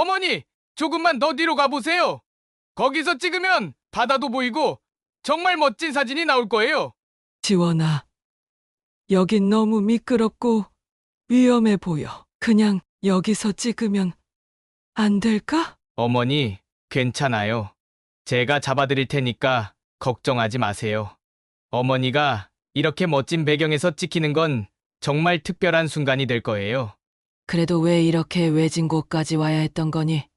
어머니, 조금만 더 뒤로 가보세요. 거기서 찍으면 바다도 보이고 정말 멋진 사진이 나올 거예요. 지원아, 여긴 너무 미끄럽고 위험해 보여. 그냥 여기서 찍으면 안 될까? 어머니, 괜찮아요. 제가 잡아드릴 테니까 걱정하지 마세요. 어머니가 이렇게 멋진 배경에서 찍히는 건 정말 특별한 순간이 될 거예요. 그래도 왜 이렇게 외진 곳까지 와야 했던 거니?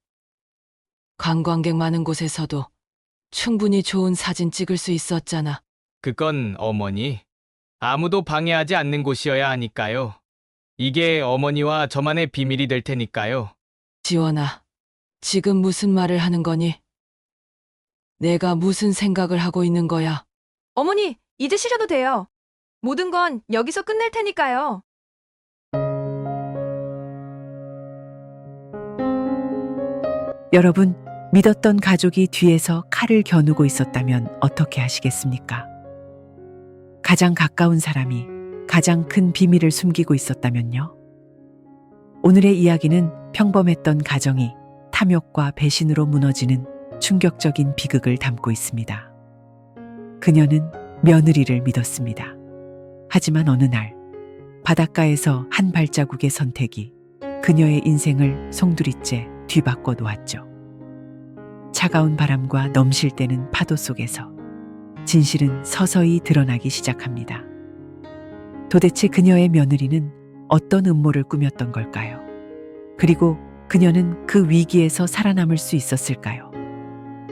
관광객 많은 곳에서도 충분히 좋은 사진 찍을 수 있었잖아. 그건 어머니, 아무도 방해하지 않는 곳이어야 하니까요. 이게 어머니와 저만의 비밀이 될 테니까요. 지원아, 지금 무슨 말을 하는 거니? 내가 무슨 생각을 하고 있는 거야? 어머니, 이제 쉬셔도 돼요. 모든 건 여기서 끝낼 테니까요. 여러분, 믿었던 가족이 뒤에서 칼을 겨누고 있었다면 어떻게 하시겠습니까? 가장 가까운 사람이 가장 큰 비밀을 숨기고 있었다면요? 오늘의 이야기는 평범했던 가정이 탐욕과 배신으로 무너지는 충격적인 비극을 담고 있습니다. 그녀는 며느리를 믿었습니다. 하지만 어느 날 바닷가에서 한 발자국의 선택이 그녀의 인생을 송두리째 뒤바꿔 놓았죠. 차가운 바람과 넘실대는 파도 속에서 진실은 서서히 드러나기 시작합니다. 도대체 그녀의 며느리는 어떤 음모를 꾸몄던 걸까요? 그리고 그녀는 그 위기에서 살아남을 수 있었을까요?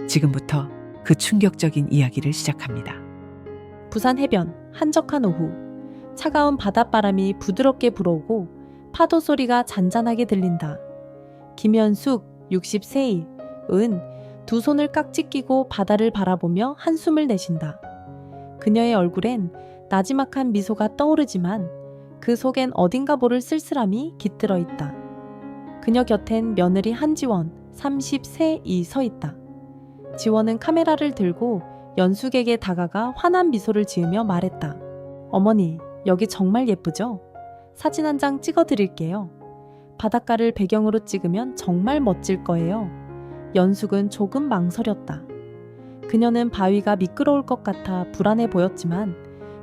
지금부터 그 충격적인 이야기를 시작합니다. 부산 해변 한적한 오후, 차가운 바닷바람이 부드럽게 불어오고 파도 소리가 잔잔하게 들린다. 김현숙 60세의 두 손을 깍지 끼고 바다를 바라보며 한숨을 내쉰다. 그녀의 얼굴엔 나지막한 미소가 떠오르지만 그 속엔 어딘가 모를 쓸쓸함이 깃들어 있다. 그녀 곁엔 며느리 한지원 30세이 서 있다. 지원은 카메라를 들고 연숙에게 다가가 환한 미소를 지으며 말했다. 어머니, 여기 정말 예쁘죠? 사진 한 장 찍어 드릴게요. 바닷가를 배경으로 찍으면 정말 멋질 거예요. 연숙은 조금 망설였다. 그녀는 바위가 미끄러울 것 같아 불안해 보였지만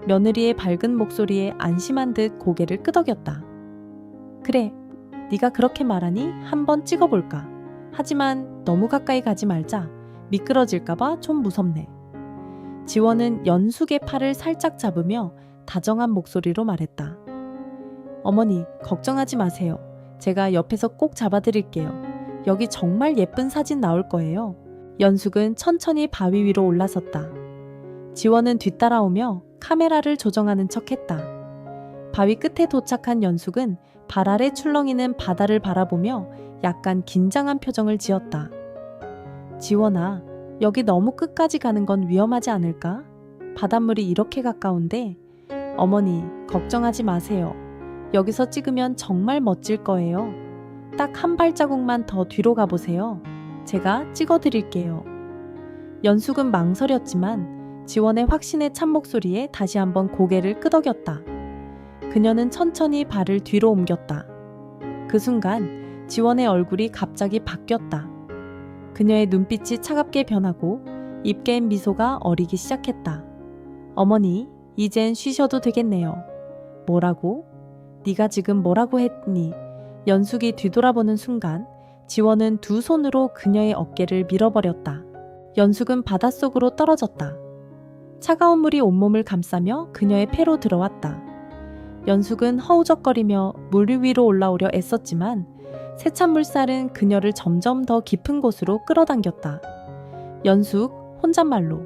며느리의 밝은 목소리에 안심한 듯 고개를 끄덕였다. 그래, 네가 그렇게 말하니 한번 찍어볼까. 하지만 너무 가까이 가지 말자. 미끄러질까봐 좀 무섭네. 지원은 연숙의 팔을 살짝 잡으며 다정한 목소리로 말했다. 어머니, 걱정하지 마세요. 제가 옆에서 꼭 잡아드릴게요. 여기 정말 예쁜 사진 나올 거예요. 연숙은 천천히 바위 위로 올라섰다. 지원은 뒤따라오며 카메라를 조정하는 척했다. 바위 끝에 도착한 연숙은 발 아래 출렁이는 바다를 바라보며 약간 긴장한 표정을 지었다. 지원아, 여기 너무 끝까지 가는 건 위험하지 않을까? 바닷물이 이렇게 가까운데. 어머니, 걱정하지 마세요. 여기서 찍으면 정말 멋질 거예요. 딱 한 발자국만 더 뒤로 가보세요. 제가 찍어드릴게요. 연숙은 망설였지만 지원의 확신에 찬 목소리에 다시 한번 고개를 끄덕였다. 그녀는 천천히 발을 뒤로 옮겼다. 그 순간 지원의 얼굴이 갑자기 바뀌었다. 그녀의 눈빛이 차갑게 변하고 입 깨인 미소가 어리기 시작했다. 어머니, 이젠 쉬셔도 되겠네요. 뭐라고? 네가 지금 뭐라고 했니? 연숙이 뒤돌아보는 순간 지원은 두 손으로 그녀의 어깨를 밀어버렸다. 연숙은 바닷속으로 떨어졌다. 차가운 물이 온몸을 감싸며 그녀의 폐로 들어왔다. 연숙은 허우적거리며 물 위로 올라오려 애썼지만 세찬 물살은 그녀를 점점 더 깊은 곳으로 끌어당겼다. 연숙, 혼잣말로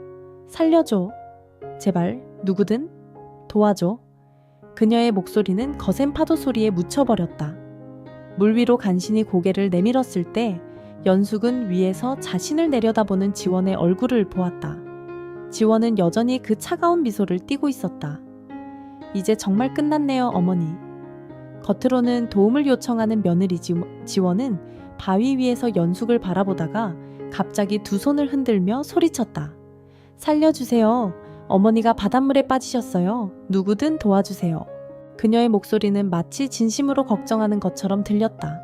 살려줘. 제발 누구든 도와줘. 그녀의 목소리는 거센 파도 소리에 묻혀버렸다. 물 위로 간신히 고개를 내밀었을 때 연숙은 위에서 자신을 내려다보는 지원의 얼굴을 보았다. 지원은 여전히 그 차가운 미소를 띠고 있었다. 이제 정말 끝났네요, 어머니. 겉으로는 도움을 요청하는 며느리 지원은 바위 위에서 연숙을 바라보다가 갑자기 두 손을 흔들며 소리쳤다. 살려주세요. 어머니가 바닷물에 빠지셨어요. 누구든 도와주세요. 그녀의 목소리는 마치 진심으로 걱정하는 것처럼 들렸다.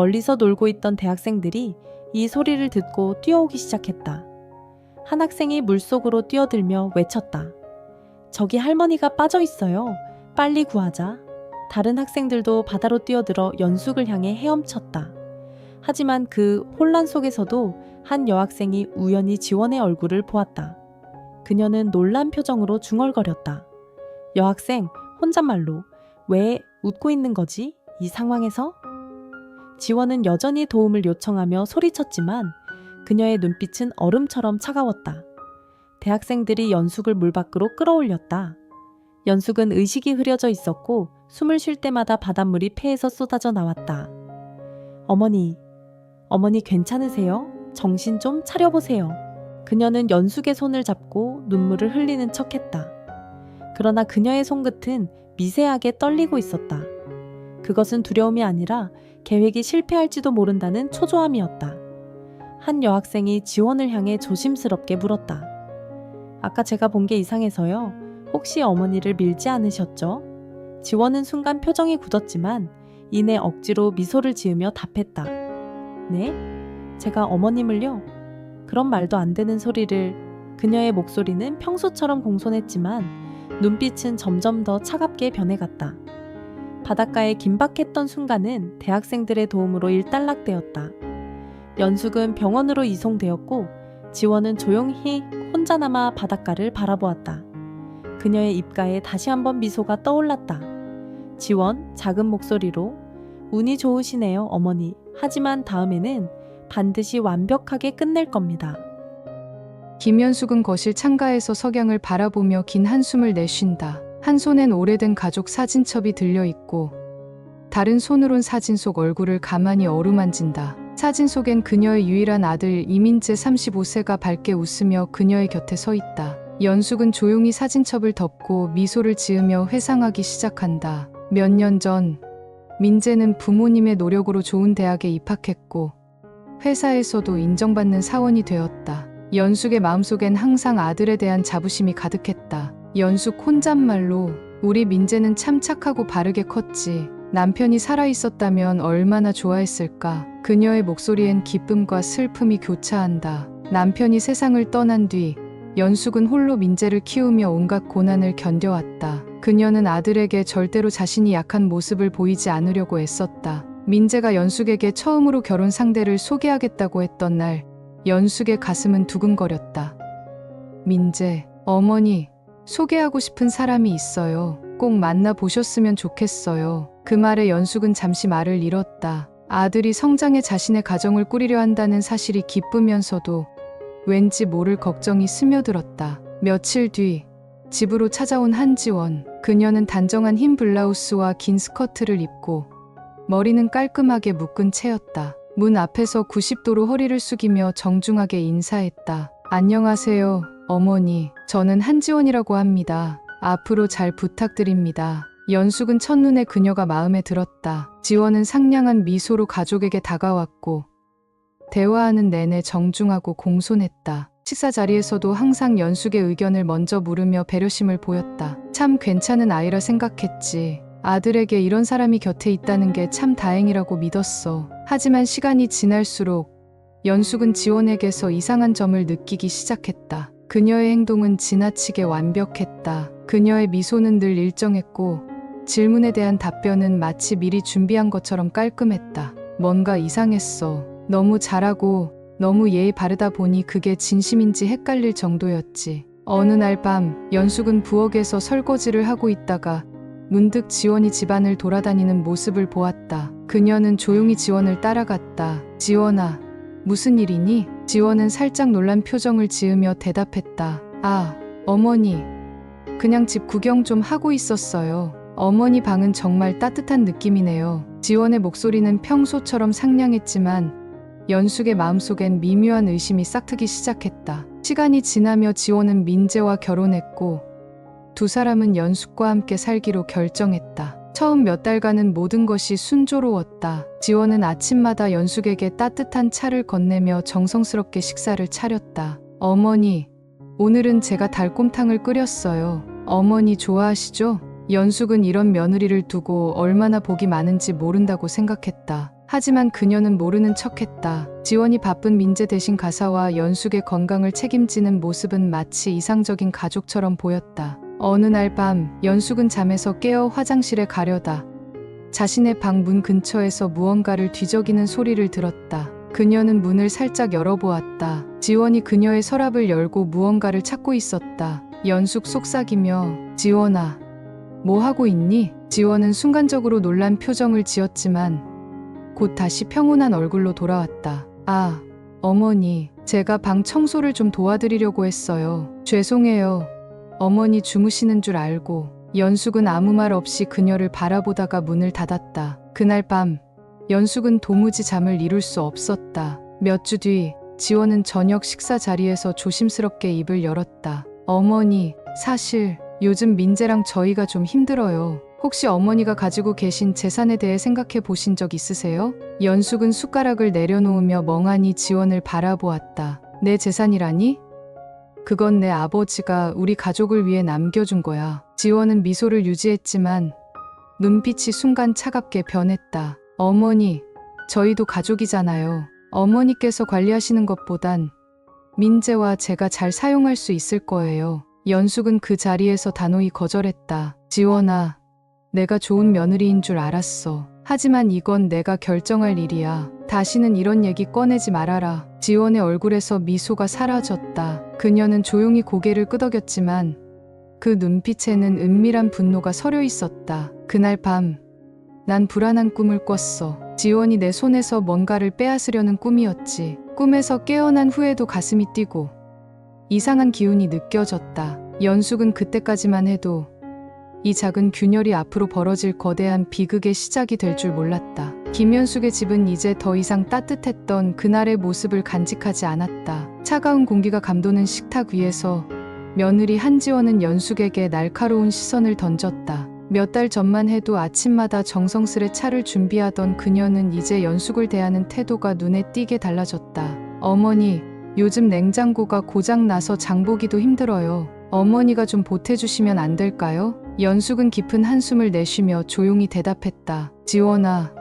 멀리서 놀고 있던 대학생들이 이 소리를 듣고 뛰어오기 시작했다. 한 학생이 물속으로 뛰어들며 외쳤다. 저기 할머니가 빠져 있어요. 빨리 구하자. 다른 학생들도 바다로 뛰어들어 연숙을 향해 헤엄쳤다. 하지만 그 혼란 속에서도 한 여학생이 우연히 지원의 얼굴을 보았다. 그녀는 놀란 표정으로 중얼거렸다. 여학생, 혼잣말로 왜 웃고 있는 거지? 이 상황에서? 지원은 여전히 도움을 요청하며 소리쳤지만 그녀의 눈빛은 얼음처럼 차가웠다. 대학생들이 연숙을 물 밖으로 끌어올렸다. 연숙은 의식이 흐려져 있었고 숨을 쉴 때마다 바닷물이 폐에서 쏟아져 나왔다. 어머니 괜찮으세요? 정신 좀 차려보세요. 그녀는 연숙의 손을 잡고 눈물을 흘리는 척했다. 그러나 그녀의 손끝은 미세하게 떨리고 있었다. 그것은 두려움이 아니라 계획이 실패할지도 모른다는 초조함이었다. 한 여학생이 지원을 향해 조심스럽게 물었다. 아까 제가 본 게 이상해서요. 혹시 어머니를 밀지 않으셨죠? 지원은 순간 표정이 굳었지만 이내 억지로 미소를 지으며 답했다. 네? 제가 어머님을요? 그런 말도 안 되는 소리를. 그녀의 목소리는 평소처럼 공손했지만 눈빛은 점점 더 차갑게 변해갔다. 바닷가에 긴박했던 순간은 대학생들의 도움으로 일단락되었다. 연숙은 병원으로 이송되었고 지원은 조용히 혼자 남아 바닷가를 바라보았다. 그녀의 입가에 다시 한번 미소가 떠올랐다. 지원, 작은 목소리로 운이 좋으시네요, 어머니. 하지만 다음에는 반드시 완벽하게 끝낼 겁니다. 김연숙은 거실 창가에서 석양을 바라보며 긴 한숨을 내쉰다. 한 손엔 오래된 가족 사진첩이 들려있고 다른 손으론 사진 속 얼굴을 가만히 어루만진다. 사진 속엔 그녀의 유일한 아들 이민재 35세가 밝게 웃으며 그녀의 곁에 서 있다. 연숙은 조용히 사진첩을 덮고 미소를 지으며 회상하기 시작한다. 몇 년 전 민재는 부모님의 노력으로 좋은 대학에 입학했고 회사에서도 인정받는 사원이 되었다. 연숙의 마음속엔 항상 아들에 대한 자부심이 가득했다. 연숙 혼잣말로 우리 민재는 참 착하고 바르게 컸지. 남편이 살아있었다면 얼마나 좋아했을까. 그녀의 목소리엔 기쁨과 슬픔이 교차한다. 남편이 세상을 떠난 뒤 연숙은 홀로 민재를 키우며 온갖 고난을 견뎌왔다. 그녀는 아들에게 절대로 자신이 약한 모습을 보이지 않으려고 애썼다. 민재가 연숙에게 처음으로 결혼 상대를 소개하겠다고 했던 날 연숙의 가슴은 두근거렸다. 민재, 어머니, 소개하고 싶은 사람이 있어요. 꼭 만나보셨으면 좋겠어요. 그 말에 연숙은 잠시 말을 잃었다. 아들이 성장해 자신의 가정을 꾸리려 한다는 사실이 기쁘면서도 왠지 모를 걱정이 스며들었다. 며칠 뒤 집으로 찾아온 한지원. 그녀는 단정한 흰 블라우스와 긴 스커트를 입고 머리는 깔끔하게 묶은 채였다. 문 앞에서 90도로 허리를 숙이며 정중하게 인사했다. 안녕하세요, 어머니. 저는 한지원이라고 합니다. 앞으로 잘 부탁드립니다. 연숙은 첫눈에 그녀가 마음에 들었다. 지원은 상냥한 미소로 가족에게 다가왔고 대화하는 내내 정중하고 공손했다. 식사 자리에서도 항상 연숙의 의견을 먼저 물으며 배려심을 보였다. 참 괜찮은 아이라 생각했지. 아들에게 이런 사람이 곁에 있다는 게 참 다행이라고 믿었어. 하지만 시간이 지날수록 연숙은 지원에게서 이상한 점을 느끼기 시작했다. 그녀의 행동은 지나치게 완벽했다. 그녀의 미소는 늘 일정했고 질문에 대한 답변은 마치 미리 준비한 것처럼 깔끔했다. 뭔가 이상했어. 너무 잘하고 너무 예의 바르다 보니 그게 진심인지 헷갈릴 정도였지. 어느 날 밤 연숙은 부엌에서 설거지를 하고 있다가 문득 지원이 집안을 돌아다니는 모습을 보았다. 그녀는 조용히 지원을 따라갔다. 지원아, 무슨 일이니? 지원은 살짝 놀란 표정을 지으며 대답했다. 아, 어머니. 그냥 집 구경 좀 하고 있었어요. 어머니 방은 정말 따뜻한 느낌이네요. 지원의 목소리는 평소처럼 상냥했지만 연숙의 마음속엔 미묘한 의심이 싹트기 시작했다. 시간이 지나며 지원은 민재와 결혼했고 두 사람은 연숙과 함께 살기로 결정했다. 처음 몇 달간은 모든 것이 순조로웠다. 지원은 아침마다 연숙에게 따뜻한 차를 건네며 정성스럽게 식사를 차렸다. 어머니, 오늘은 제가 달곰탕을 끓였어요. 어머니 좋아하시죠? 연숙은 이런 며느리를 두고 얼마나 복이 많은지 모른다고 생각했다. 하지만 그녀는 모르는 척했다. 지원이 바쁜 민재 대신 가사와 연숙의 건강을 책임지는 모습은 마치 이상적인 가족처럼 보였다. 어느 날 밤 연숙은 잠에서 깨어 화장실에 가려다 자신의 방 문 근처에서 무언가를 뒤적이는 소리를 들었다. 그녀는 문을 살짝 열어보았다. 지원이 그녀의 서랍을 열고 무언가를 찾고 있었다. 연숙 속삭이며 지원아, 뭐 하고 있니? 지원은 순간적으로 놀란 표정을 지었지만 곧 다시 평온한 얼굴로 돌아왔다. 아, 어머니, 제가 방 청소를 좀 도와드리려고 했어요. 죄송해요. 어머니 주무시는 줄 알고. 연숙은 아무 말 없이 그녀를 바라보다가 문을 닫았다. 그날 밤 연숙은 도무지 잠을 이룰 수 없었다. 몇 주 뒤 지원은 저녁 식사 자리에서 조심스럽게 입을 열었다. 어머니, 사실 요즘 민재랑 저희가 좀 힘들어요. 혹시 어머니가 가지고 계신 재산에 대해 생각해 보신 적 있으세요? 연숙은 숟가락을 내려놓으며 멍하니 지원을 바라보았다. 내 재산이라니? 그건 내 아버지가 우리 가족을 위해 남겨준 거야. 지원은 미소를 유지했지만 눈빛이 순간 차갑게 변했다. 어머니, 저희도 가족이잖아요. 어머니께서 관리하시는 것보단 민재와 제가 잘 사용할 수 있을 거예요. 연숙은 그 자리에서 단호히 거절했다. 지원아, 내가 좋은 며느리인 줄 알았어. 하지만 이건 내가 결정할 일이야. 다시는 이런 얘기 꺼내지 말아라. 지원의 얼굴에서 미소가 사라졌다. 그녀는 조용히 고개를 끄덕였지만 그 눈빛에는 은밀한 분노가 서려 있었다. 그날 밤, 난 불안한 꿈을 꿨어. 지원이 내 손에서 뭔가를 빼앗으려는 꿈이었지. 꿈에서 깨어난 후에도 가슴이 뛰고 이상한 기운이 느껴졌다. 연숙은 그때까지만 해도 이 작은 균열이 앞으로 벌어질 거대한 비극의 시작이 될 줄 몰랐다. 김연숙의 집은 이제 더 이상 따뜻했던 그날의 모습을 간직하지 않았다. 차가운 공기가 감도는 식탁 위에서 며느리 한지원은 연숙에게 날카로운 시선을 던졌다. 몇 달 전만 해도 아침마다 정성스레 차를 준비하던 그녀는 이제 연숙을 대하는 태도가 눈에 띄게 달라졌다. 어머니, 요즘 냉장고가 고장나서 장보기도 힘들어요. 어머니가 좀 보태주시면 안 될까요? 연숙은 깊은 한숨을 내쉬며 조용히 대답했다. 지원아,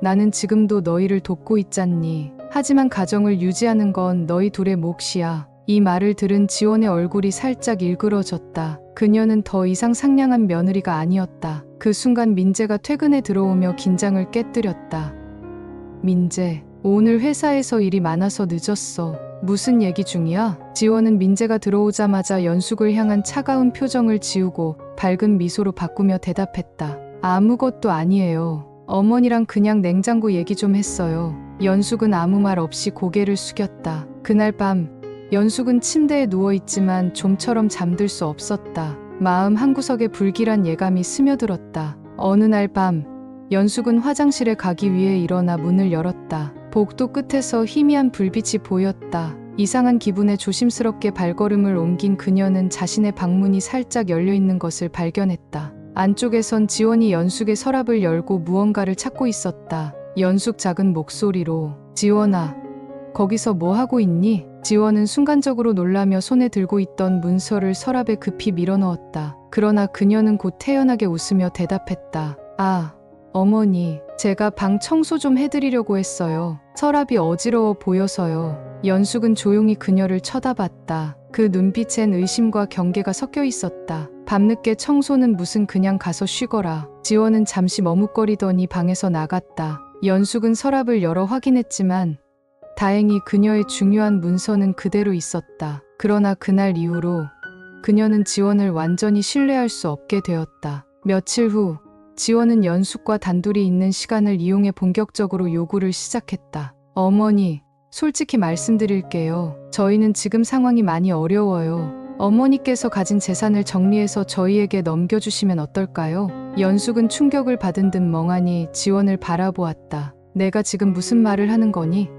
나는 지금도 너희를 돕고 있잖니. 하지만 가정을 유지하는 건 너희 둘의 몫이야. 이 말을 들은 지원의 얼굴이 살짝 일그러졌다. 그녀는 더 이상 상냥한 며느리가 아니었다. 그 순간 민재가 퇴근에 들어오며 긴장을 깨뜨렸다. 민재, 오늘 회사에서 일이 많아서 늦었어. 무슨 얘기 중이야? 지원은 민재가 들어오자마자 연숙을 향한 차가운 표정을 지우고 밝은 미소로 바꾸며 대답했다. 아무것도 아니에요. 어머니랑 그냥 냉장고 얘기 좀 했어요. 연숙은 아무 말 없이 고개를 숙였다. 그날 밤 연숙은 침대에 누워있지만 좀처럼 잠들 수 없었다. 마음 한구석에 불길한 예감이 스며들었다. 어느 날 밤 연숙은 화장실에 가기 위해 일어나 문을 열었다. 복도 끝에서 희미한 불빛이 보였다. 이상한 기분에 조심스럽게 발걸음을 옮긴 그녀는 자신의 방문이 살짝 열려있는 것을 발견했다. 안쪽에선 지원이 연숙의 서랍을 열고 무언가를 찾고 있었다. 연숙 작은 목소리로 지원아, 거기서 뭐 하고 있니? 지원은 순간적으로 놀라며 손에 들고 있던 문서를 서랍에 급히 밀어넣었다. 그러나 그녀는 곧 태연하게 웃으며 대답했다. 아, 어머니, 제가 방 청소 좀 해드리려고 했어요. 서랍이 어지러워 보여서요. 연숙은 조용히 그녀를 쳐다봤다. 그 눈빛엔 의심과 경계가 섞여 있었다. 밤늦게 청소는 무슨 그냥 가서 쉬거라. 지원은 잠시 머뭇거리더니 방에서 나갔다. 연숙은 서랍을 열어 확인했지만 다행히 그녀의 중요한 문서는 그대로 있었다. 그러나 그날 이후로 그녀는 지원을 완전히 신뢰할 수 없게 되었다. 며칠 후 지원은 연숙과 단둘이 있는 시간을 이용해 본격적으로 요구를 시작했다. 어머니, 솔직히 말씀드릴게요. 저희는 지금 상황이 많이 어려워요. 어머니께서 가진 재산을 정리해서 저희에게 넘겨주시면 어떨까요? 연숙은 충격을 받은 듯 멍하니 지원을 바라보았다. 내가 지금 무슨 말을 하는 거니?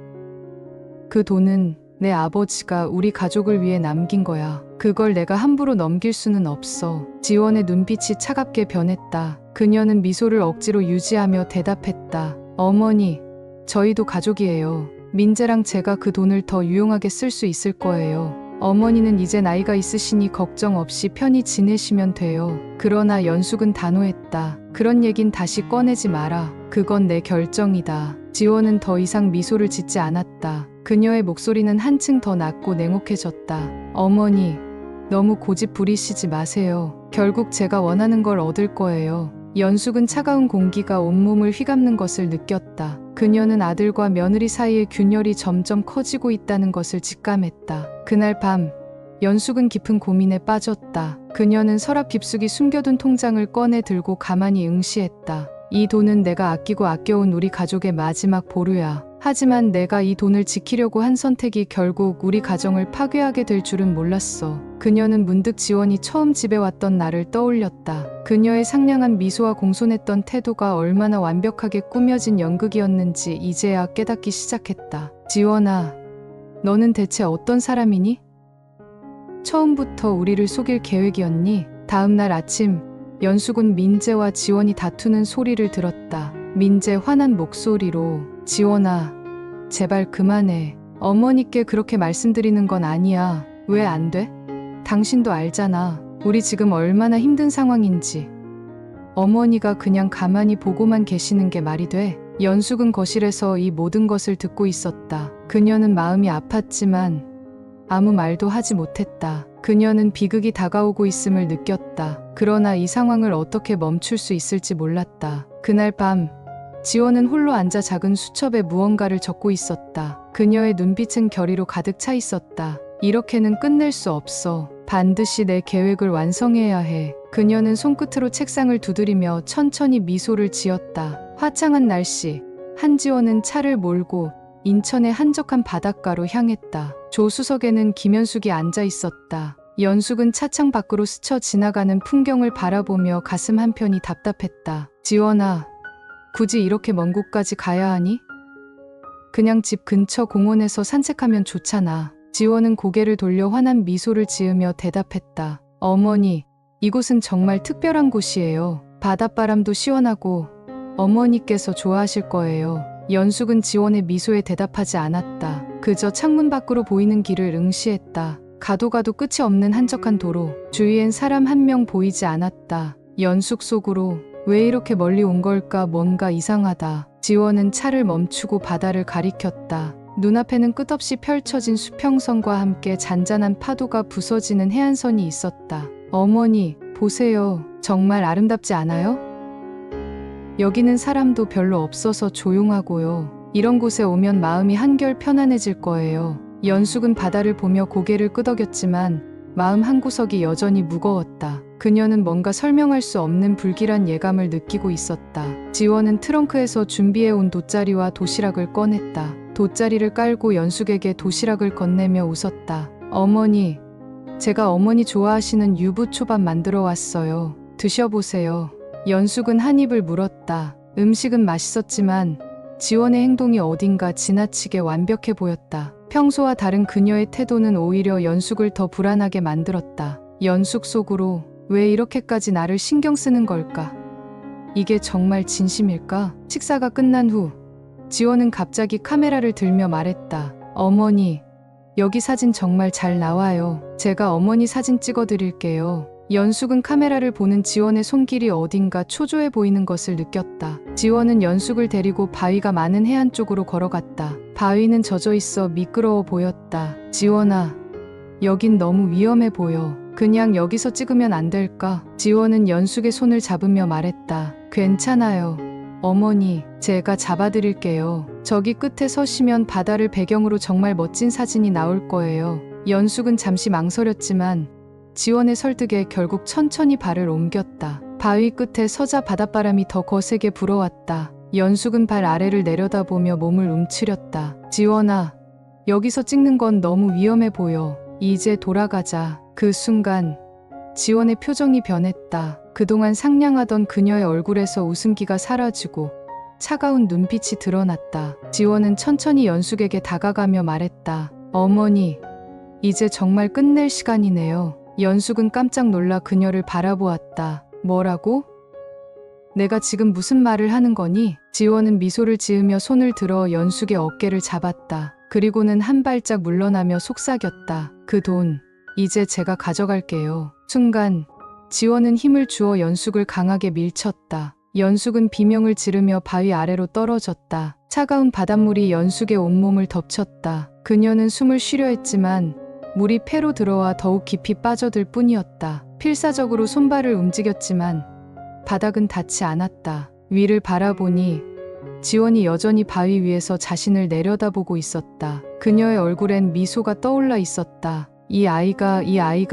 그 돈은 내 아버지가 우리 가족을 위해 남긴 거야. 그걸 내가 함부로 넘길 수는 없어. 지원의 눈빛이 차갑게 변했다. 그녀는 미소를 억지로 유지하며 대답했다. 어머니, 저희도 가족이에요. 민재랑 제가 그 돈을 더 유용하게 쓸 수 있을 거예요. 어머니는 이제 나이가 있으시니 걱정 없이 편히 지내시면 돼요. 그러나 연숙은 단호했다. 그런 얘긴 다시 꺼내지 마라. 그건 내 결정이다. 지원은 더 이상 미소를 짓지 않았다. 그녀의 목소리는 한층 더 낮고 냉혹해졌다. 어머니, 너무 고집 부리시지 마세요. 결국 제가 원하는 걸 얻을 거예요. 연숙은 차가운 공기가 온몸을 휘감는 것을 느꼈다. 그녀는 아들과 며느리 사이의 균열이 점점 커지고 있다는 것을 직감했다. 그날 밤, 연숙은 깊은 고민에 빠졌다. 그녀는 서랍 깊숙이 숨겨둔 통장을 꺼내 들고 가만히 응시했다. 이 돈은 내가 아끼고 아껴온 우리 가족의 마지막 보루야. 하지만 내가 이 돈을 지키려고 한 선택이 결국 우리 가정을 파괴하게 될 줄은 몰랐어. 그녀는 문득 지원이 처음 집에 왔던 날을 떠올렸다. 그녀의 상냥한 미소와 공손했던 태도가 얼마나 완벽하게 꾸며진 연극이었는지 이제야 깨닫기 시작했다. 지원아, 너는 대체 어떤 사람이니? 처음부터 우리를 속일 계획이었니? 다음 날 아침, 연숙은 민재와 지원이 다투는 소리를 들었다. 민재 화난 목소리로, 지원아, 제발 그만해. 어머니께 그렇게 말씀드리는 건 아니야. 왜 안 돼? 당신도 알잖아. 우리 지금 얼마나 힘든 상황인지. 어머니가 그냥 가만히 보고만 계시는 게 말이 돼? 연숙은 거실에서 이 모든 것을 듣고 있었다. 그녀는 마음이 아팠지만 아무 말도 하지 못했다. 그녀는 비극이 다가오고 있음을 느꼈다. 그러나 이 상황을 어떻게 멈출 수 있을지 몰랐다. 그날 밤, 지원은 홀로 앉아 작은 수첩에 무언가를 적고 있었다. 그녀의 눈빛은 결의로 가득 차 있었다. 이렇게는 끝낼 수 없어. 반드시 내 계획을 완성해야 해. 그녀는 손끝으로 책상을 두드리며 천천히 미소를 지었다. 화창한 날씨, 한지원은 차를 몰고 인천의 한적한 바닷가로 향했다. 조수석에는 김연숙이 앉아 있었다. 연숙은 차창 밖으로 스쳐 지나가는 풍경을 바라보며 가슴 한편이 답답했다. 지원아, 굳이 이렇게 먼 곳까지 가야 하니? 그냥 집 근처 공원에서 산책하면 좋잖아. 지원은 고개를 돌려 환한 미소를 지으며 대답했다. 어머니, 이곳은 정말 특별한 곳이에요. 바닷바람도 시원하고 어머니께서 좋아하실 거예요. 연숙은 지원의 미소에 대답하지 않았다. 그저 창문 밖으로 보이는 길을 응시했다. 가도 가도 끝이 없는 한적한 도로. 주위엔 사람 한 명 보이지 않았다. 연숙 속으로 왜 이렇게 멀리 온 걸까? 뭔가 이상하다. 지원은 차를 멈추고 바다를 가리켰다. 눈앞에는 끝없이 펼쳐진 수평선과 함께 잔잔한 파도가 부서지는 해안선이 있었다. 어머니, 보세요. 정말 아름답지 않아요? 여기는 사람도 별로 없어서 조용하고요. 이런 곳에 오면 마음이 한결 편안해질 거예요. 연숙은 바다를 보며 고개를 끄덕였지만 마음 한구석이 여전히 무거웠다. 그녀는 뭔가 설명할 수 없는 불길한 예감을 느끼고 있었다. 지원은 트렁크에서 준비해온 돗자리와 도시락을 꺼냈다. 돗자리를 깔고 연숙에게 도시락을 건네며 웃었다. 어머니, 제가 어머니 좋아하시는 유부초밥 만들어 왔어요. 드셔보세요. 연숙은 한 입을 물었다. 음식은 맛있었지만 지원의 행동이 어딘가 지나치게 완벽해 보였다. 평소와 다른 그녀의 태도는 오히려 연숙을 더 불안하게 만들었다. 연숙 속으로 왜 이렇게까지 나를 신경 쓰는 걸까? 이게 정말 진심일까? 식사가 끝난 후 지원은 갑자기 카메라를 들며 말했다. 어머니, 여기 사진 정말 잘 나와요. 제가 어머니 사진 찍어드릴게요. 연숙은 카메라를 보는 지원의 손길이 어딘가 초조해 보이는 것을 느꼈다. 지원은 연숙을 데리고 바위가 많은 해안 쪽으로 걸어갔다. 바위는 젖어 있어 미끄러워 보였다. 지원아, 여긴 너무 위험해 보여. 그냥 여기서 찍으면 안 될까? 지원은 연숙의 손을 잡으며 말했다. 괜찮아요. 어머니, 제가 잡아드릴게요. 저기 끝에 서시면 바다를 배경으로 정말 멋진 사진이 나올 거예요. 연숙은 잠시 망설였지만 지원의 설득에 결국 천천히 발을 옮겼다. 바위 끝에 서자 바닷바람이 더 거세게 불어왔다. 연숙은 발 아래를 내려다보며 몸을 움츠렸다. 지원아, 여기서 찍는 건 너무 위험해 보여. 이제 돌아가자. 그 순간 지원의 표정이 변했다. 그동안 상냥하던 그녀의 얼굴에서 웃음기가 사라지고 차가운 눈빛이 드러났다. 지원은 천천히 연숙에게 다가가며 말했다. 어머니, 이제 정말 끝낼 시간이네요. 연숙은 깜짝 놀라 그녀를 바라보았다. 뭐라고? 내가 지금 무슨 말을 하는 거니? 지원은 미소를 지으며 손을 들어 연숙의 어깨를 잡았다. 그리고는 한 발짝 물러나며 속삭였다. 그 돈, 이제 제가 가져갈게요. 순간 지원은 힘을 주어 연숙을 강하게 밀쳤다. 연숙은 비명을 지르며 바위 아래로 떨어졌다. 차가운 바닷물이 연숙의 온몸을 덮쳤다. 그녀는 숨을 쉬려 했지만 물이 폐로 들어와 더욱 깊이 빠져들 뿐이었다. 필사적으로 손발을 움직였지만 바닥은 닿지 않았다. 위를 바라보니 지원이 여전히 바위 위에서 자신을 내려다보고 있었다. 그녀의 얼굴엔 미소가 떠올라 있었다. 이 아이가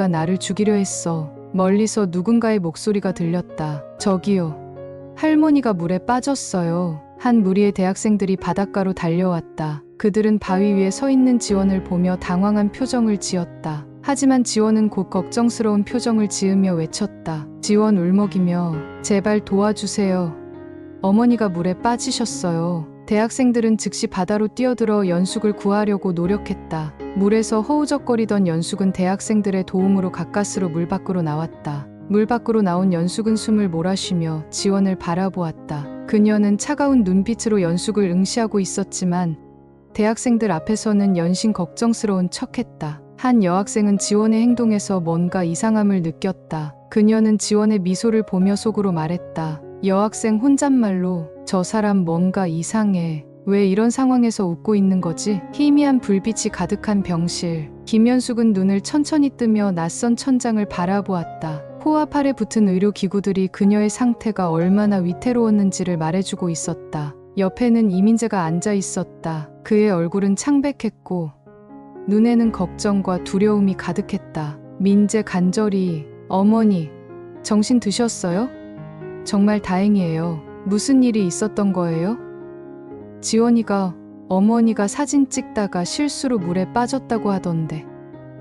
나를 죽이려 했어. 멀리서 누군가의 목소리가 들렸다. 저기요. 할머니가 물에 빠졌어요. 한 무리의 대학생들이 바닷가로 달려왔다. 그들은 바위 위에 서 있는 지원을 보며 당황한 표정을 지었다. 하지만 지원은 곧 걱정스러운 표정을 지으며 외쳤다. 지원 울먹이며 제발 도와주세요. 어머니가 물에 빠지셨어요. 대학생들은 즉시 바다로 뛰어들어 연숙을 구하려고 노력했다. 물에서 허우적거리던 연숙은 대학생들의 도움으로 가까스로 물 밖으로 나왔다. 물 밖으로 나온 연숙은 숨을 몰아쉬며 지원을 바라보았다. 그녀는 차가운 눈빛으로 연숙을 응시하고 있었지만 대학생들 앞에서는 연신 걱정스러운 척했다. 한 여학생은 지원의 행동에서 뭔가 이상함을 느꼈다. 그녀는 지원의 미소를 보며 속으로 말했다. 여학생 혼잣말로 저 사람 뭔가 이상해. 왜 이런 상황에서 웃고 있는 거지? 희미한 불빛이 가득한 병실. 김연숙은 눈을 천천히 뜨며 낯선 천장을 바라보았다. 코와 팔에 붙은 의료기구들이 그녀의 상태가 얼마나 위태로웠는지를 말해주고 있었다. 옆에는 이민재가 앉아 있었다. 그의 얼굴은 창백했고 눈에는 걱정과 두려움이 가득했다. 민재 간절히 어머니, 정신 드셨어요? 정말 다행이에요. 무슨 일이 있었던 거예요? 지원이가 어머니가 사진 찍다가 실수로 물에 빠졌다고 하던데.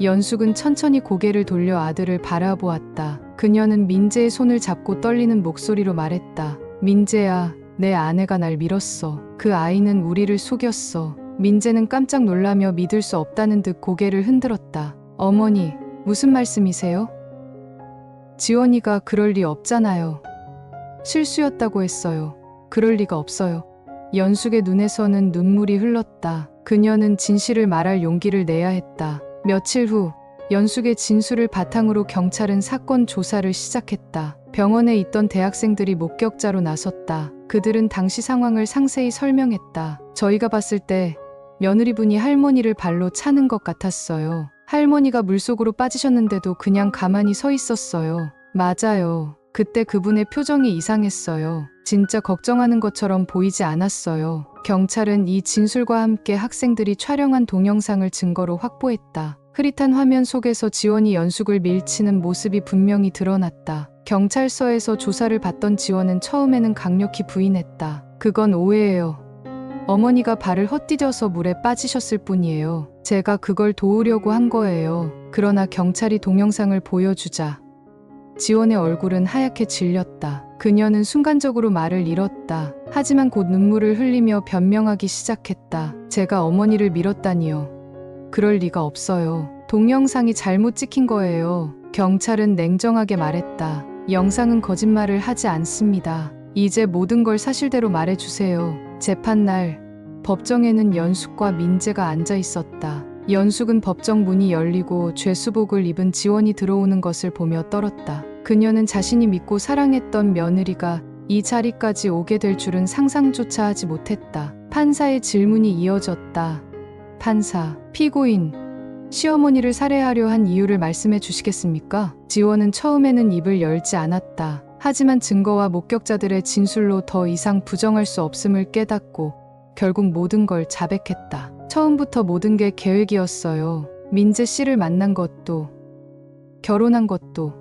연숙은 천천히 고개를 돌려 아들을 바라보았다. 그녀는 민재의 손을 잡고 떨리는 목소리로 말했다. 민재야, 내 아내가 날 밀었어. 그 아이는 우리를 속였어. 민재는 깜짝 놀라며 믿을 수 없다는 듯 고개를 흔들었다. 어머니, 무슨 말씀이세요? 지원이가 그럴 리 없잖아요. 실수였다고 했어요. 그럴 리가 없어요. 연숙의 눈에서는 눈물이 흘렀다. 그녀는 진실을 말할 용기를 내야 했다. 며칠 후 연숙의 진술을 바탕으로 경찰은 사건 조사를 시작했다. 병원에 있던 대학생들이 목격자로 나섰다. 그들은 당시 상황을 상세히 설명했다. 저희가 봤을 때 며느리분이 할머니를 발로 차는 것 같았어요. 할머니가 물속으로 빠지셨는데도 그냥 가만히 서 있었어요. 맞아요. 그때 그분의 표정이 이상했어요. 진짜 걱정하는 것처럼 보이지 않았어요. 경찰은 이 진술과 함께 학생들이 촬영한 동영상을 증거로 확보했다. 흐릿한 화면 속에서 지원이 연숙을 밀치는 모습이 분명히 드러났다. 경찰서에서 조사를 받던 지원은 처음에는 강력히 부인했다. 그건 오해예요. 어머니가 발을 헛디뎌서 물에 빠지셨을 뿐이에요. 제가 그걸 도우려고 한 거예요. 그러나 경찰이 동영상을 보여주자 지원의 얼굴은 하얗게 질렸다. 그녀는 순간적으로 말을 잃었다. 하지만 곧 눈물을 흘리며 변명하기 시작했다. 제가 어머니를 밀었다니요. 그럴 리가 없어요. 동영상이 잘못 찍힌 거예요. 경찰은 냉정하게 말했다. 영상은 거짓말을 하지 않습니다. 이제 모든 걸 사실대로 말해주세요. 재판날 법정에는 연숙과 민재가 앉아 있었다. 연숙은 법정 문이 열리고 죄수복을 입은 지원이 들어오는 것을 보며 떨었다. 그녀는 자신이 믿고 사랑했던 며느리가 이 자리까지 오게 될 줄은 상상조차 하지 못했다. 판사의 질문이 이어졌다. 판사, 피고인, 시어머니를 살해하려 한 이유를 말씀해 주시겠습니까? 지원은 처음에는 입을 열지 않았다. 하지만 증거와 목격자들의 진술로 더 이상 부정할 수 없음을 깨닫고 결국 모든 걸 자백했다. 처음부터 모든 게 계획이었어요. 민재 씨를 만난 것도 결혼한 것도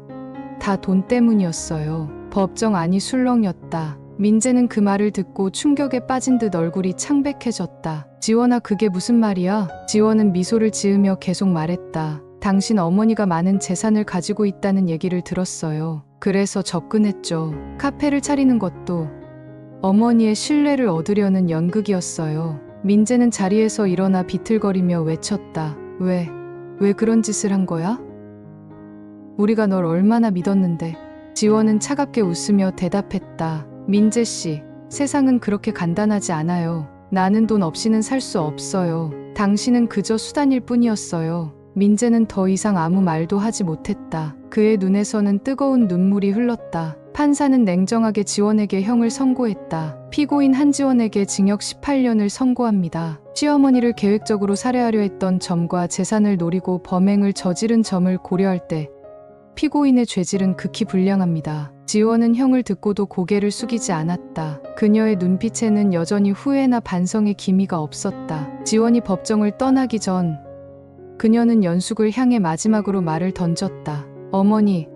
다 돈 때문이었어요. 법정 안이 술렁였다. 민재는 그 말을 듣고 충격에 빠진 듯 얼굴이 창백해졌다. 지원아, 그게 무슨 말이야? 지원은 미소를 지으며 계속 말했다. 당신 어머니가 많은 재산을 가지고 있다는 얘기를 들었어요. 그래서 접근했죠. 카페를 차리는 것도 어머니의 신뢰를 얻으려는 연극이었어요. 민재는 자리에서 일어나 비틀거리며 외쳤다. 왜 그런 짓을 한 거야? 우리가 널 얼마나 믿었는데. 지원은 차갑게 웃으며 대답했다. 민재 씨, 세상은 그렇게 간단하지 않아요. 나는 돈 없이는 살 수 없어요. 당신은 그저 수단일 뿐이었어요. 민재는 더 이상 아무 말도 하지 못했다. 그의 눈에서는 뜨거운 눈물이 흘렀다. 판사는 냉정하게 지원에게 형을 선고했다. 피고인 한지원에게 징역 18년을 선고합니다. 시어머니를 계획적으로 살해하려 했던 점과 재산을 노리고 범행을 저지른 점을 고려할 때 피고인의 죄질은 극히 불량합니다. 지원은 형을 듣고도 고개를 숙이지 않았다. 그녀의 눈빛에는 여전히 후회나 반성의 기미가 없었다. 지원이 법정을 떠나기 전 그녀는 연숙을 향해 마지막으로 말을 던졌다. 어머니,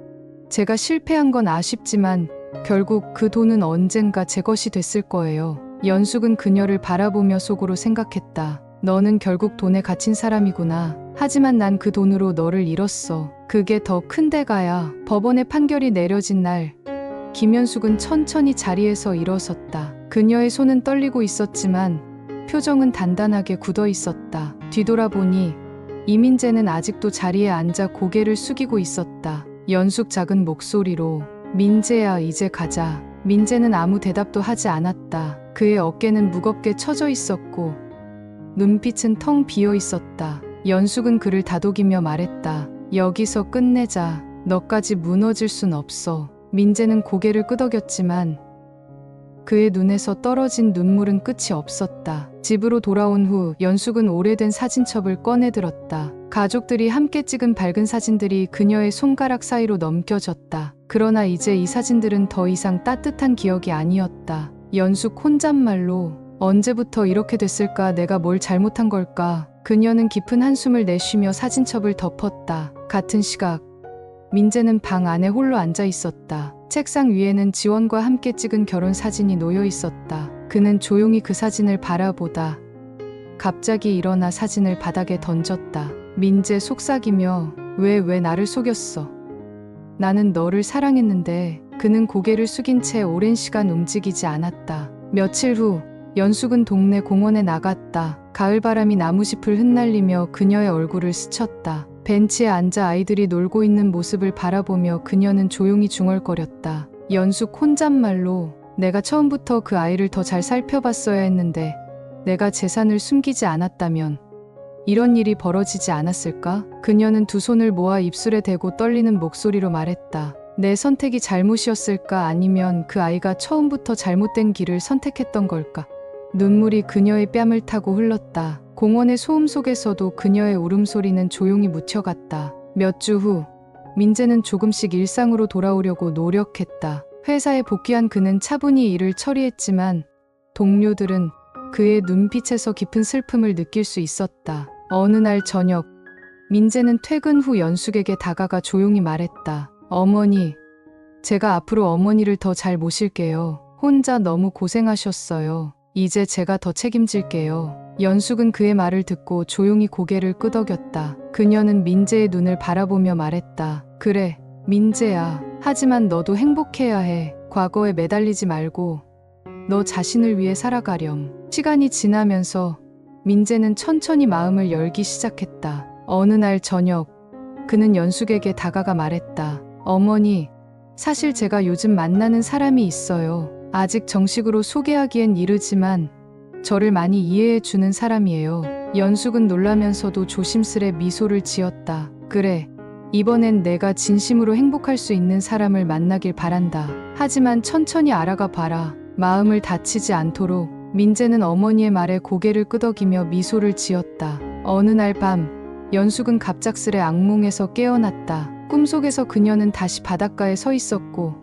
제가 실패한 건 아쉽지만 결국 그 돈은 언젠가 제 것이 됐을 거예요. 연숙은 그녀를 바라보며 속으로 생각했다. 너는 결국 돈에 갇힌 사람이구나. 하지만 난 그 돈으로 너를 잃었어. 그게 더 큰 대가야. 법원의 판결이 내려진 날, 김연숙은 천천히 자리에서 일어섰다. 그녀의 손은 떨리고 있었지만 표정은 단단하게 굳어 있었다. 뒤돌아보니 이민재는 아직도 자리에 앉아 고개를 숙이고 있었다. 연숙 작은 목소리로 민재야, 이제 가자. 민재는 아무 대답도 하지 않았다. 그의 어깨는 무겁게 처져 있었고 눈빛은 텅 비어 있었다. 연숙은 그를 다독이며 말했다. 여기서 끝내자. 너까지 무너질 순 없어. 민재는 고개를 끄덕였지만 그의 눈에서 떨어진 눈물은 끝이 없었다. 집으로 돌아온 후 연숙은 오래된 사진첩을 꺼내들었다. 가족들이 함께 찍은 밝은 사진들이 그녀의 손가락 사이로 넘겨졌다. 그러나 이제 이 사진들은 더 이상 따뜻한 기억이 아니었다. 연숙 혼잣말로 언제부터 이렇게 됐을까? 내가 뭘 잘못한 걸까? 그녀는 깊은 한숨을 내쉬며 사진첩을 덮었다. 같은 시각 민재는 방 안에 홀로 앉아 있었다. 책상 위에는 지원과 함께 찍은 결혼 사진이 놓여 있었다. 그는 조용히 그 사진을 바라보다 갑자기 일어나 사진을 바닥에 던졌다. 민재, 속삭이며 왜 나를 속였어? 나는 너를 사랑했는데. 그는 고개를 숙인 채 오랜 시간 움직이지 않았다. 며칠 후 연숙은 동네 공원에 나갔다. 가을바람이 나무짚을 흩날리며 그녀의 얼굴을 스쳤다. 벤치에 앉아 아이들이 놀고 있는 모습을 바라보며 그녀는 조용히 중얼거렸다. 연숙 혼잣말로 내가 처음부터 그 아이를 더 잘 살펴봤어야 했는데 내가 재산을 숨기지 않았다면 이런 일이 벌어지지 않았을까? 그녀는 두 손을 모아 입술에 대고 떨리는 목소리로 말했다. 내 선택이 잘못이었을까? 아니면 그 아이가 처음부터 잘못된 길을 선택했던 걸까? 눈물이 그녀의 뺨을 타고 흘렀다. 공원의 소음 속에서도 그녀의 울음소리는 조용히 묻혀갔다. 몇 주 후 민재는 조금씩 일상으로 돌아오려고 노력했다. 회사에 복귀한 그는 차분히 일을 처리했지만 동료들은 그의 눈빛에서 깊은 슬픔을 느낄 수 있었다. 어느 날 저녁 민재는 퇴근 후 연숙에게 다가가 조용히 말했다. 어머니, 제가 앞으로 어머니를 더 잘 모실게요. 혼자 너무 고생하셨어요. 이제 제가 더 책임질게요. 연숙은 그의 말을 듣고 조용히 고개를 끄덕였다. 그녀는 민재의 눈을 바라보며 말했다. 그래, 민재야. 하지만 너도 행복해야 해. 과거에 매달리지 말고 너 자신을 위해 살아가렴. 시간이 지나면서 민재는 천천히 마음을 열기 시작했다. 어느 날 저녁 그는 연숙에게 다가가 말했다. 어머니, 사실 제가 요즘 만나는 사람이 있어요. 아직 정식으로 소개하기엔 이르지만 저를 많이 이해해주는 사람이에요. 연숙은 놀라면서도 조심스레 미소를 지었다. 그래, 이번엔 내가 진심으로 행복할 수 있는 사람을 만나길 바란다. 하지만 천천히 알아가 봐라. 마음을 다치지 않도록. 민재는 어머니의 말에 고개를 끄덕이며 미소를 지었다. 어느 날 밤 연숙은 갑작스레 악몽에서 깨어났다. 꿈속에서 그녀는 다시 바닷가에 서 있었고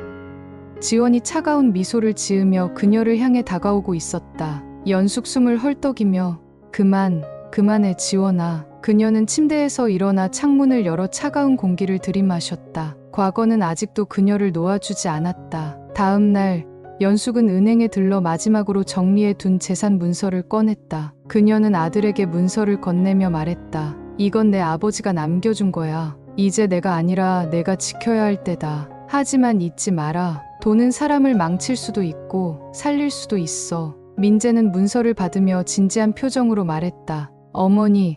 지원이 차가운 미소를 지으며 그녀를 향해 다가오고 있었다. 연숙 숨을 헐떡이며 그만해 지원아. 그녀는 침대에서 일어나 창문을 열어 차가운 공기를 들이마셨다. 과거는 아직도 그녀를 놓아주지 않았다. 다음 날 연숙은 은행에 들러 마지막으로 정리해 둔 재산 문서를 꺼냈다. 그녀는 아들에게 문서를 건네며 말했다. 이건 내 아버지가 남겨준 거야. 이제 내가 아니라 내가 지켜야 할 때다. 하지만 잊지 마라. 돈은 사람을 망칠 수도 있고 살릴 수도 있어. 민재는 문서를 받으며 진지한 표정으로 말했다. 어머니,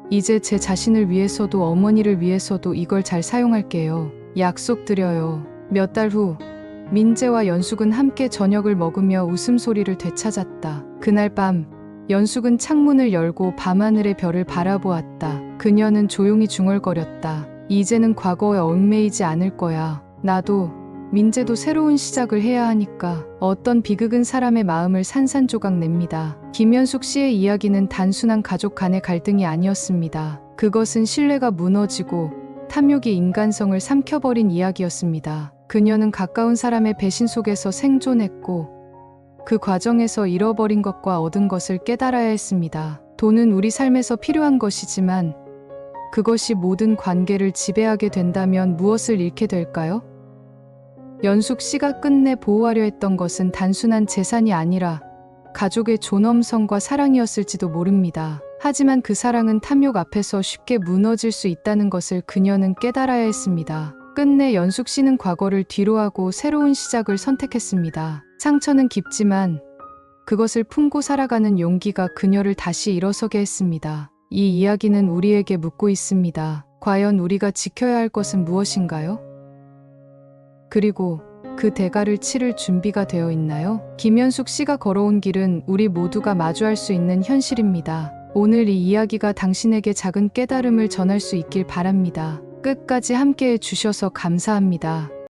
이제 제 자신을 위해서도 어머니를 위해서도 이걸 잘 사용할게요. 약속드려요. 몇 달 후 민재와 연숙은 함께 저녁을 먹으며 웃음소리를 되찾았다. 그날 밤 연숙은 창문을 열고 밤하늘의 별을 바라보았다. 그녀는 조용히 중얼거렸다. 이제는 과거에 얽매이지 않을 거야. 나도 민재도 새로운 시작을 해야 하니까 어떤 비극은 사람의 마음을 산산조각 냅니다. 김현숙 씨의 이야기는 단순한 가족 간의 갈등이 아니었습니다. 그것은 신뢰가 무너지고 탐욕이 인간성을 삼켜버린 이야기였습니다. 그녀는 가까운 사람의 배신 속에서 생존했고 그 과정에서 잃어버린 것과 얻은 것을 깨달아야 했습니다. 돈은 우리 삶에서 필요한 것이지만 그것이 모든 관계를 지배하게 된다면 무엇을 잃게 될까요? 연숙 씨가 끝내 보호하려 했던 것은 단순한 재산이 아니라 가족의 존엄성과 사랑이었을지도 모릅니다. 하지만 그 사랑은 탐욕 앞에서 쉽게 무너질 수 있다는 것을 그녀는 깨달아야 했습니다. 끝내 연숙 씨는 과거를 뒤로하고 새로운 시작을 선택했습니다. 상처는 깊지만 그것을 품고 살아가는 용기가 그녀를 다시 일어서게 했습니다. 이 이야기는 우리에게 묻고 있습니다. 과연 우리가 지켜야 할 것은 무엇인가요? 그리고 그 대가를 치를 준비가 되어 있나요? 김현숙 씨가 걸어온 길은 우리 모두가 마주할 수 있는 현실입니다. 오늘 이 이야기가 당신에게 작은 깨달음을 전할 수 있길 바랍니다. 끝까지 함께해 주셔서 감사합니다.